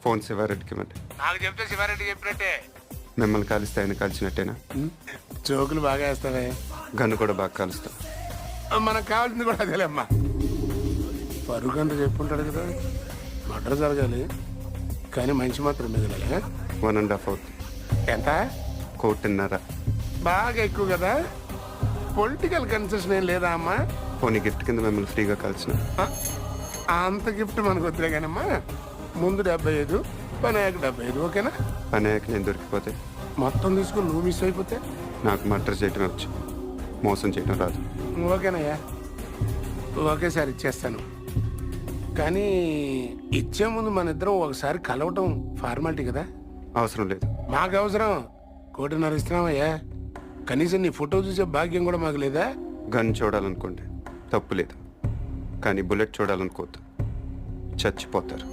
Phone శివారెడ్డికి ఇవ్వండి. నాకు చెప్తే శివారెడ్డి చెప్పినట్టే. మిమ్మల్ని కాలిస్తే ఆయన కాల్చినట్టేనా? జోకులు బాగా వేస్తావే. గన్ను కూడా బాగా కాలుస్తా. మనకు కావాల్సింది కూడా అదేలేమ్మా. పరుగు అంత చెప్పుంటాడు కదా. మర్డర్ జరగాలి కానీ మంచి మాత్రం మిగలాలి. 1.5 అవుతుంది. ఎంత? 1.5. బాగా ఎక్కువ కదా. పొలిటికల్ కన్సెషన్ ఏం లేదా అమ్మా? పోనీ గిఫ్ట్ కింద మిమ్మల్ని ఫ్రీగా కాల్చిన. అంత గిఫ్ట్ మనకు వద్దులే కానమ్మా. ముందు 75, పని అయ్యాక 75, ఓకేనా? పని అయ్యాక నేను దొరికిపోతే మొత్తం తీసుకుని నువ్వు మిస్ అయిపోతే నాకు మర్డర్ చేయటం వచ్చు, మోసం చేయటం రాదు. ఓకేనయ్యా, ఒకేసారి ఇచ్చేస్తాను. కానీ ఇచ్చే ముందు మన ఇద్దరం ఒకసారి కలవటం ఫార్మాలిటీ కదా. అవసరం లేదు. మాకు అవసరం. 1.5 ఇస్తున్నామయ్యా. కనీసం నీ ఫోటో చూసే భాగ్యం కూడా మాకు లేదా? గన్ చూడాలనుకోండి, తప్పు లేదు. కానీ బుల్లెట్ చూడాలనుకోవద్దు, చచ్చిపోతారు.